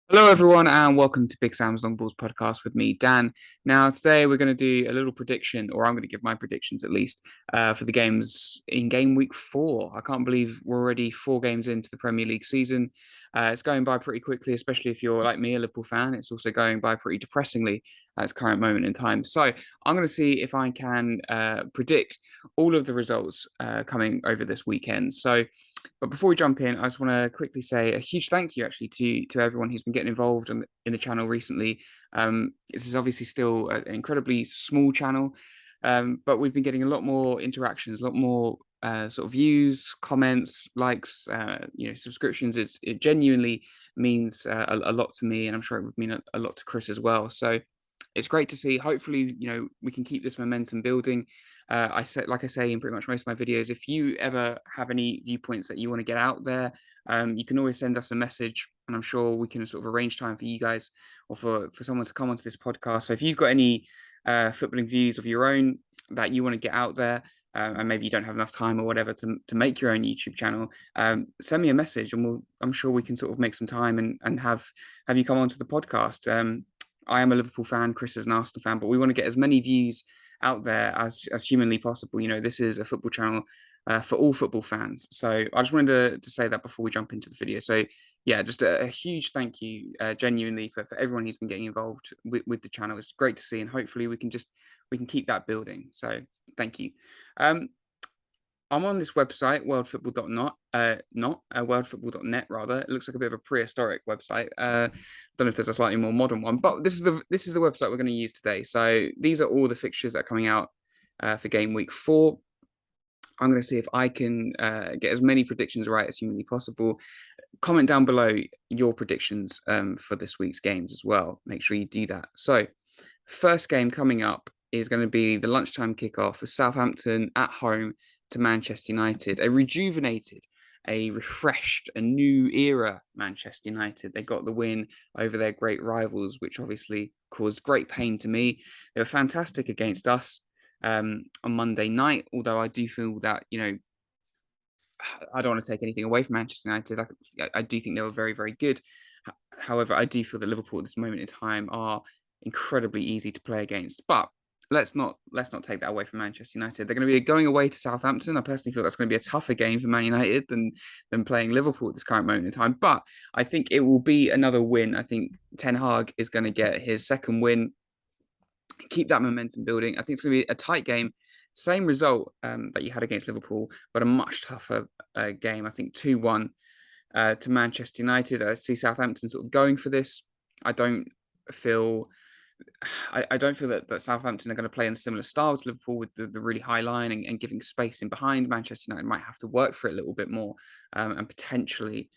Hello, everyone, and welcome to Big Sam's Long Balls podcast with me, Dan. Now, today we're going to do a little prediction, or I'm going to give my predictions at least, for the games in game week 4. I can't believe we're already 4 games into the Premier League season. It's going by pretty quickly, especially if you're like me, a Liverpool fan. It's also going by pretty depressingly at this current moment in time. So, I'm going to see if I can predict all of the results coming over this weekend. But before we jump in, I just want to quickly say a huge thank you actually to everyone who's been getting involved in the channel recently. This is obviously still an incredibly small channel, but we've been getting a lot more interactions, a lot more sort of views, comments, likes, subscriptions. It genuinely means a lot to me, and I'm sure it would mean a lot to Chris as well. So it's great to see. Hopefully, we can keep this momentum building. Like I say in pretty much most of my videos, if you ever have any viewpoints that you want to get out there, you can always send us a message, and I'm sure we can sort of arrange time for you guys or for someone to come onto this podcast. So if you've got any footballing views of your own that you want to get out there, and maybe you don't have enough time or whatever to make your own YouTube channel, send me a message, and I'm sure we can sort of make some time and have you come onto the podcast. I am a Liverpool fan, Chris is an Arsenal fan, but we want to get as many views out there as humanly possible. This is a football channel for all football fans. So I just wanted to say that before we jump into the video. So yeah, just a huge thank you, genuinely, for everyone who's been getting involved with the channel. It's great to see, and hopefully we can keep that building. So thank you. I'm on this website, worldfootball.net, not worldfootball.net rather. It looks like a bit of a prehistoric website. I don't know if there's a slightly more modern one, but this is the website we're going to use today. So these are all the fixtures that are coming out for game week 4. I'm going to see if I can get as many predictions right as humanly possible. Comment down below your predictions for this week's games as well. Make sure you do that. So first game coming up is going to be the lunchtime kickoff for Southampton at home to Manchester United, a rejuvenated, a refreshed, a new era Manchester United. They got the win over their great rivals, which obviously caused great pain to me. They were fantastic against us on Monday night, although I do feel that, I don't want to take anything away from Manchester United. I do think they were very, very good. However, I do feel that Liverpool at this moment in time are incredibly easy to play against. But let's not take that away from Manchester United. They're going to be going away to Southampton. I personally feel that's going to be a tougher game for Man United than playing Liverpool at this current moment in time. But I think it will be another win. I think Ten Hag is going to get his second win, keep that momentum building. I think it's going to be a tight game. Same result that you had against Liverpool, but a much tougher game. I think 2-1 to Manchester United. I see Southampton sort of going for this. I don't feel that Southampton are going to play in a similar style to Liverpool with the really high line and giving space in behind. Manchester United might have to work for it a little bit more and potentially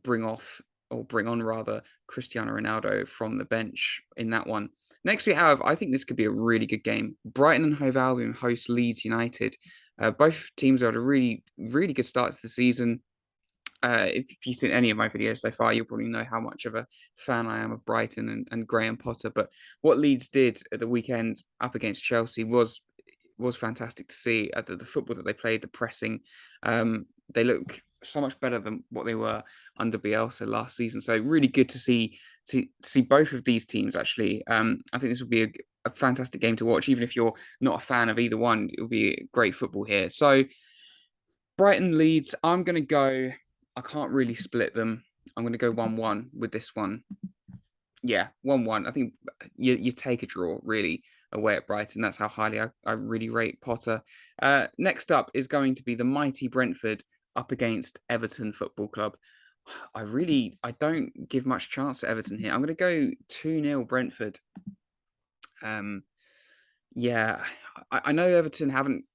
bring on rather Cristiano Ronaldo from the bench in that one. Next we have, I think this could be a really good game. Brighton and Hove Albion host Leeds United. Both teams are at a really, really good start to the season. If you've seen any of my videos so far, you'll probably know how much of a fan I am of Brighton and Graham Potter. But what Leeds did at the weekend up against Chelsea was fantastic to see. The football that they played, the pressing, they look so much better than what they were under Bielsa last season. So really good to see both of these teams actually. I think this will be a fantastic game to watch, even if you're not a fan of either one. It will be great football here. So Brighton Leeds, I'm going to go. I can't really split them. I'm going to go 1-1 with this one. Yeah, 1-1. I think you take a draw, really, away at Brighton. That's how highly I really rate Potter. Next up is going to be the mighty Brentford up against Everton Football Club. I don't give much chance to Everton here. I'm going to go 2-0 Brentford. Yeah, I know Everton haven't,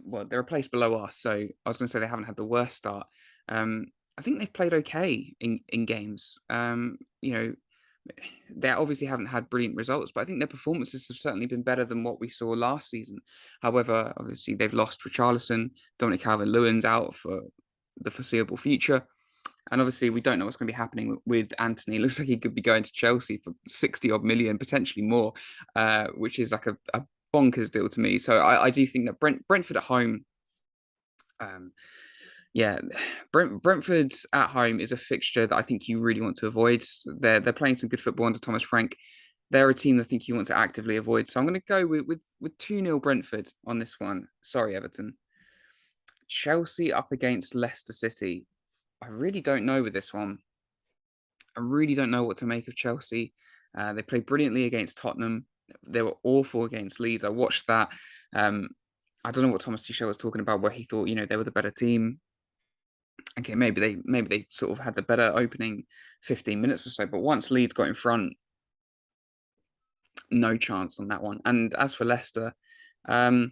well, they're a place below us, so I was going to say they haven't had the worst start. I think they've played okay in games. They obviously haven't had brilliant results, but I think their performances have certainly been better than what we saw last season. However, obviously they've lost Richarlison, Dominic Calvert-Lewin's out for the foreseeable future. And obviously, we don't know what's going to be happening with Anthony. It looks like he could be going to Chelsea for 60 odd million, potentially more, which is like a bonkers deal to me. So I do think that Brentford at home, Yeah, Brentford at home is a fixture that I think you really want to avoid. They're playing some good football under Thomas Frank. They're a team that I think you want to actively avoid. So I'm going to go with 2-0 Brentford on this one. Sorry, Everton. Chelsea up against Leicester City. I really don't know with this one. I really don't know what to make of Chelsea. They played brilliantly against Tottenham. They were awful against Leeds. I watched that. Um, I don't know what Thomas Tuchel was talking about, where he thought they were the better team. Okay, maybe they sort of had the better opening 15 minutes or so, but once Leeds got in front, no chance on that one. And as for Leicester, um,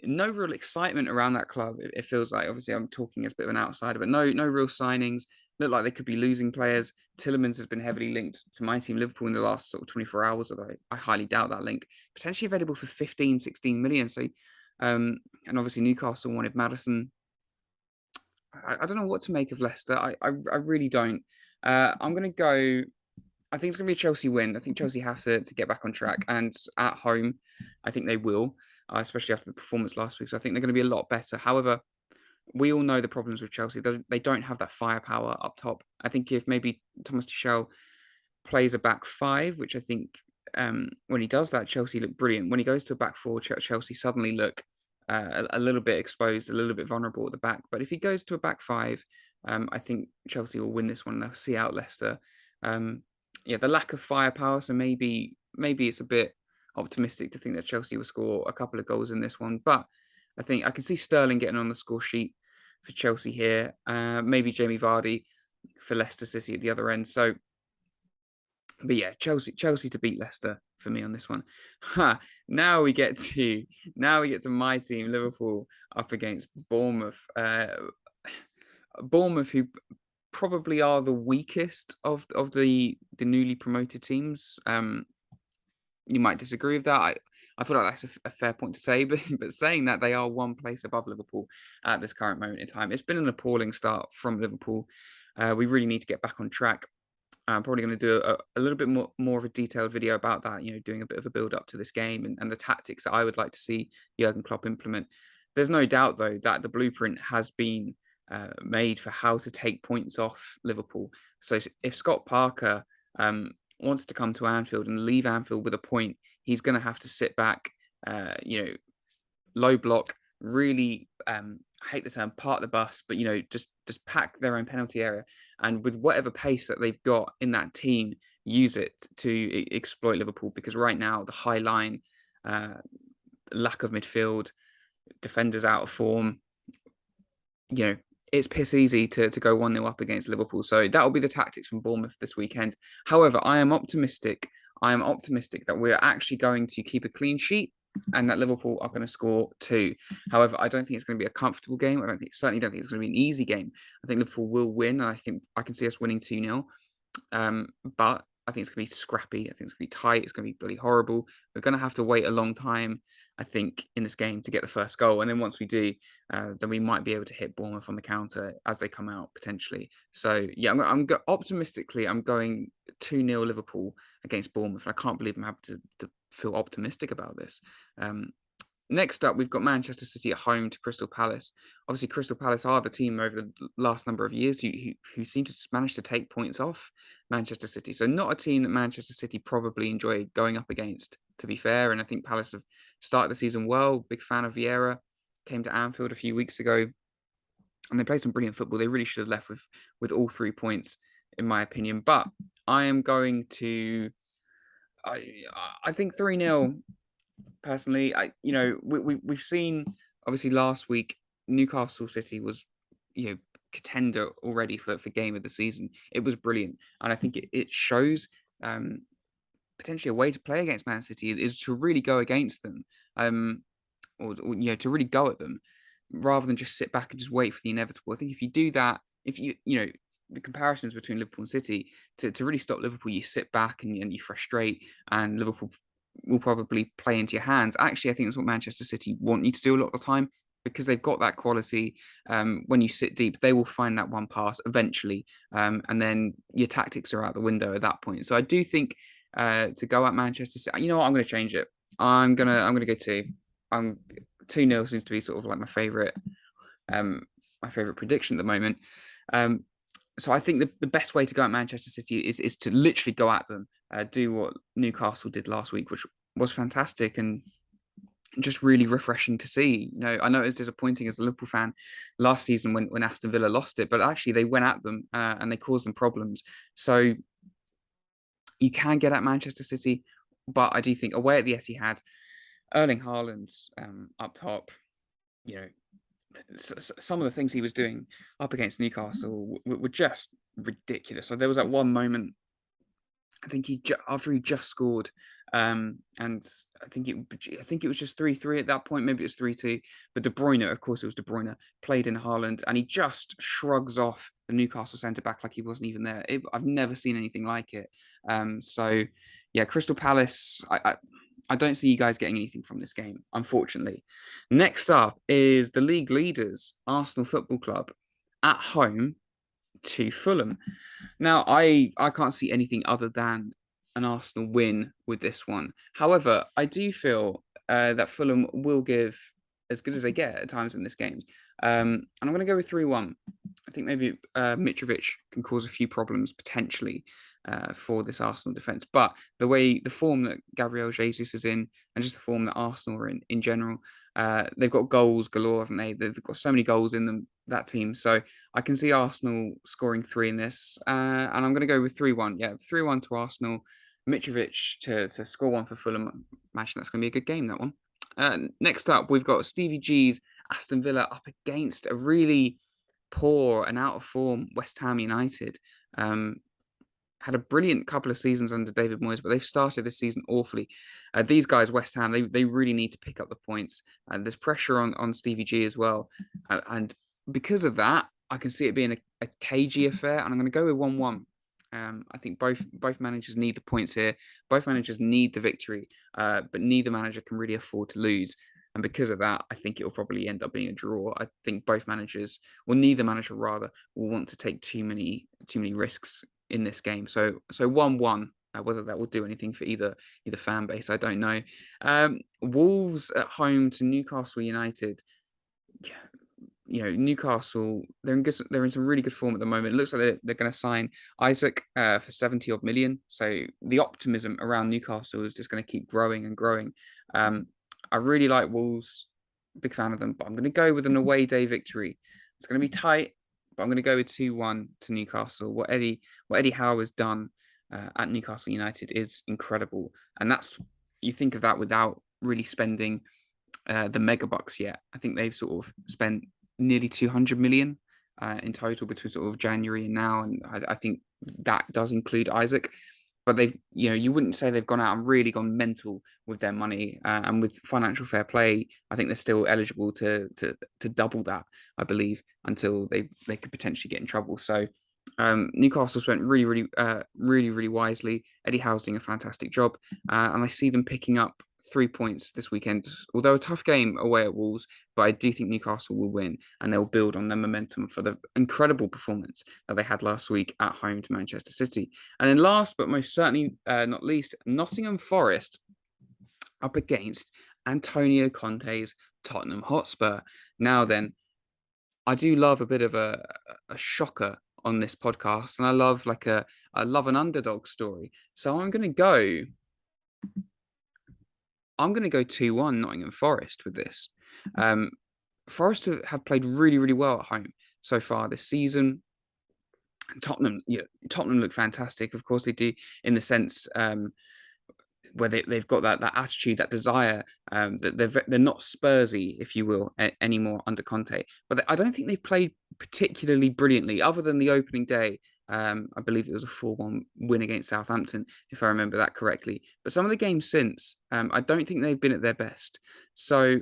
no real excitement around that club. It feels like, obviously I'm talking as a bit of an outsider, but no real signings. Look like they could be losing players. Tielemans has been heavily linked to my team Liverpool in the last sort of 24 hours, although I highly doubt that link. Potentially available for 15, 16 million. So, and obviously Newcastle wanted Maddison. I don't know what to make of Leicester. I really don't. I'm going to go. I think it's going to be a Chelsea win. I think Chelsea have to get back on track. And at home, I think they will, especially after the performance last week. So I think they're going to be a lot better. However, we all know the problems with Chelsea. They don't have that firepower up top. I think if maybe Thomas Tuchel plays a back five, which I think when he does that, Chelsea look brilliant. When he goes to a back four, Chelsea suddenly look a little bit exposed, a little bit vulnerable at the back. But if he goes to a back five, I think Chelsea will win this one. They'll see out Leicester. Um, yeah, the lack of firepower. So maybe it's a bit optimistic to think that Chelsea will score a couple of goals in this one. But I think I can see Sterling getting on the score sheet for Chelsea here. Maybe Jamie Vardy for Leicester City at the other end. So but yeah, Chelsea to beat Leicester for me on this one. Ha! Now we get to my team, Liverpool, up against Bournemouth. Bournemouth, who probably are the weakest of the newly promoted teams. You might disagree with that. I feel like that's a fair point to say, but saying that, they are one place above Liverpool at this current moment in time. It's been an appalling start from Liverpool. We really need to get back on track. I'm probably going to do a little bit more of a detailed video about that, doing a bit of a build up to this game and the tactics that I would like to see Jurgen Klopp implement. There's no doubt, though, that the blueprint has been made for how to take points off Liverpool. So if Scott Parker wants to come to Anfield and leave Anfield with a point, he's going to have to sit back, low block, really, I hate the term, part the bus, but just pack their own penalty area, and with whatever pace that they've got in that team, use it to exploit Liverpool. Because right now the high line, lack of midfield, defenders out of form, it's piss easy to go 1-0 up against Liverpool. So that will be the tactics from Bournemouth this weekend. However, I am optimistic. That we're actually going to keep a clean sheet and that Liverpool are going to score 2. However, I don't think it's going to be a comfortable game. Certainly don't think it's going to be an easy game. I think Liverpool will win, and I think I can see us winning 2-0. But I think it's going to be scrappy. I think it's going to be tight. It's going to be bloody horrible. We're going to have to wait a long time, I think, in this game to get the first goal. And then once we do, then we might be able to hit Bournemouth on the counter as they come out, potentially. So, yeah, optimistically, I'm going 2-0 Liverpool against Bournemouth. And I can't believe I'm having to feel optimistic about this. Next up, we've got Manchester City at home to Crystal Palace. Obviously, Crystal Palace are the team over the last number of years who seem to manage to take points off Manchester City. So not a team that Manchester City probably enjoy going up against, to be fair. And I think Palace have started the season well. Big fan of Vieira. Came to Anfield a few weeks ago, and they played some brilliant football. They really should have left with all 3 points, in my opinion. But I am going to... I think 3-0. Personally, we've seen, obviously, last week Newcastle City was contender already for game of the season. It was brilliant, and I think it shows potentially a way to play against Man City is to really go against them, or to really go at them rather than just sit back and just wait for the inevitable. I think if you do that, if the comparisons between Liverpool and City, to really stop Liverpool, you sit back and you frustrate, and Liverpool will probably play into your hands. Actually, I think that's what Manchester City want you to do a lot of the time, because they've got that quality. When you sit deep, they will find that one pass eventually, and then your tactics are out the window at that point. So I do think to go at Manchester City, you know what, I'm going to change it. I'm gonna go 2. 2-0 seems to be sort of like my favourite my favourite prediction at the moment. Um, so I think the best way to go at Manchester City is to literally go at them, do what Newcastle did last week, which was fantastic and just really refreshing to see. I know it was disappointing as a Liverpool fan last season when Aston Villa lost it, but actually they went at them and they caused them problems. So you can get at Manchester City, but I do think away at the Etihad, Erling Haaland up top, you know, some of the things he was doing up against Newcastle were just ridiculous. So there was that one moment, I think after he just scored, and I think it was just 3-3 at that point. Maybe it was 3-2. But De Bruyne, of course, it was De Bruyne played in Haaland, and he just shrugs off the Newcastle centre back like he wasn't even there. I've never seen anything like it. So yeah, Crystal Palace. I don't see you guys getting anything from this game, unfortunately. Next up is the league leaders, Arsenal Football Club, at home to Fulham. Now, I can't see anything other than an Arsenal win with this one. However, I do feel that Fulham will give as good as they get at times in this game. And I'm going to go with 3-1. I think maybe Mitrovic can cause a few problems potentially for this Arsenal defence. But the form that Gabriel Jesus is in, and just the form that Arsenal are in general, they've got goals galore, haven't they? They've got so many goals in them, that team. So I can see Arsenal scoring 3 in this. And I'm going to go with 3-1. Yeah, 3-1 to Arsenal. Mitrovic to score 1 for Fulham. Imagine that's going to be a good game, that one. Next up, we've got Stevie G's Aston Villa up against a really poor and out of form West Ham United. Had a brilliant couple of seasons under David Moyes, but they've started this season awfully. These guys, West Ham, they really need to pick up the points. There's pressure on Stevie G as well. And because of that, I can see it being a cagey affair, and I'm going to go with 1-1. I think both managers need the points here. Both managers need the victory, but neither manager can really afford to lose. And because of that, I think it will probably end up being a draw. I think both managers, or neither manager rather, will want to take too many risks in this game. So 1-1. Whether that will do anything for either fan base, I don't know. Wolves at home to Newcastle United. Newcastle, they're in some really good form at the moment. It looks like they're going to sign Isaac for 70 odd million. So the optimism around Newcastle is just going to keep growing and growing. I really like Wolves, big fan of them, but I'm going to go with an away day victory. It's going to be tight, but I'm going to go with 2-1 to Newcastle. What Eddie Howe has done at Newcastle United is incredible, and you think of that without really spending the mega bucks yet. I think they've sort of spent nearly 200 million in total between sort of January and now, and I think that does include Isaac. But you wouldn't say they've gone out and really gone mental with their money, and with financial fair play, I think they're still eligible to double that, I believe, until they could potentially get in trouble. So Newcastle spent really wisely. Eddie Howe's doing a fantastic job, and I see them picking up 3 points this weekend. Although a tough game away at Wolves, but I do think Newcastle will win, and they'll build on their momentum for the incredible performance that they had last week at home to Manchester City. And then last but most certainly not least, Nottingham Forest up against Antonio Conte's Tottenham Hotspur. Now then, I do love a bit of a shocker on this podcast, and I love an underdog story. So I'm going to go 2-1 Nottingham Forest with this. Forest have played really well at home so far this season. Tottenham look fantastic. Of course they do, in the sense where they've got that attitude, that desire, that they're not Spursy, if you will, anymore under Conte. But I don't think they've played particularly brilliantly, other than the opening day. I believe it was a 4-1 win against Southampton, if I remember that correctly. But some of the games since, I don't think they've been at their best. So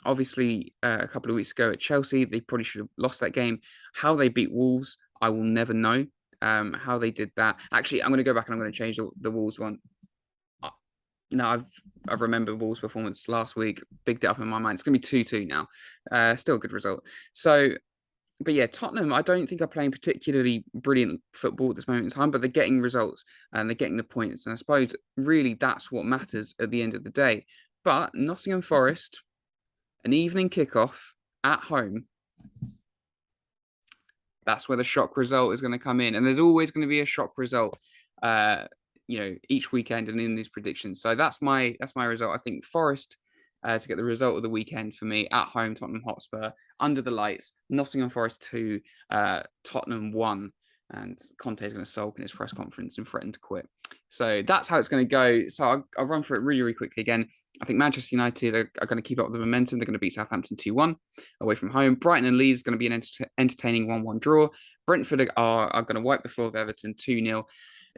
obviously, a couple of weeks ago at Chelsea, they probably should have lost that game. How they beat Wolves, I will never know. How they did that. Actually, I'm going to go back and I'm going to change the Wolves one. No, I've remembered Wolves' performance last week, bigged it up in my mind. It's going to be 2-2 now. Still a good result. So, but yeah, Tottenham, I don't think are playing particularly brilliant football at this moment in time, but they're getting results and they're getting the points. And I suppose really that's what matters at the end of the day. But Nottingham Forest, an evening kickoff at home, That's where the shock result is going to come in. And there's always going to be a shock result, each weekend and in these predictions. So that's my result. I think Forest to get the result of the weekend for me at home, Tottenham Hotspur, under the lights, Nottingham Forest 2, Tottenham 1. And Conte is going to sulk in his press conference and threaten to quit. So that's how it's going to go. So I'll run through it really, really quickly again. I think Manchester United are going to keep up the momentum. They're going to beat Southampton 2-1 away from home. Brighton and Leeds are going to be an entertaining 1-1 draw. Brentford are going to wipe the floor of Everton 2-0.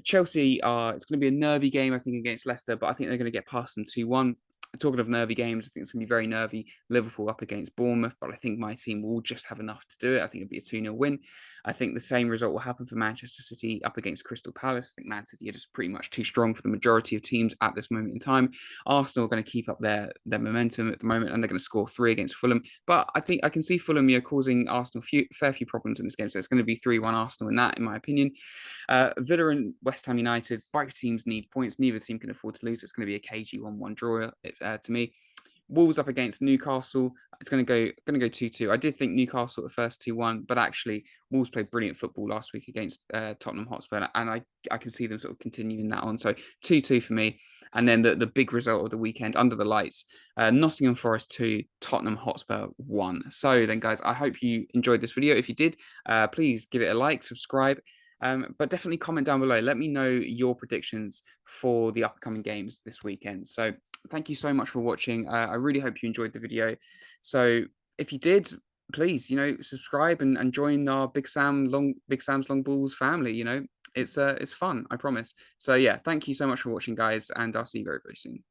Chelsea it's going to be a nervy game, I think, against Leicester, but I think they're going to get past them 2-1. Talking of nervy games, I think it's going to be very nervy. Liverpool up against Bournemouth, but I think my team will just have enough to do it. I think it'll be a 2-0 win. I think the same result will happen for Manchester City up against Crystal Palace. I think Man City are just pretty much too strong for the majority of teams at this moment in time. Arsenal are going to keep up their momentum at the moment, and they're going to score 3 against Fulham. But I think I can see Fulham causing Arsenal fair few problems in this game. So it's going to be 3-1 Arsenal in that, in my opinion. Villa and West Ham United, both teams need points. Neither team can afford to lose. It's going to be a cagey 1-1 draw to me. Wolves up against Newcastle. It's going to go 2-2. I did think Newcastle at first 2-1, but actually Wolves played brilliant football last week against Tottenham Hotspur, and I can see them sort of continuing that on. So 2-2 for me. And then the big result of the weekend under the lights, Nottingham Forest 2, Tottenham Hotspur 1. So then, guys, I hope you enjoyed this video. If you did, please give it a like, subscribe. But definitely comment down below. Let me know your predictions for the upcoming games this weekend. So thank you so much for watching. I really hope you enjoyed the video. So if you did, please, subscribe and join our Big Sam's Long Balls family. It's fun, I promise. So yeah, thank you so much for watching, guys, and I'll see you very, very soon.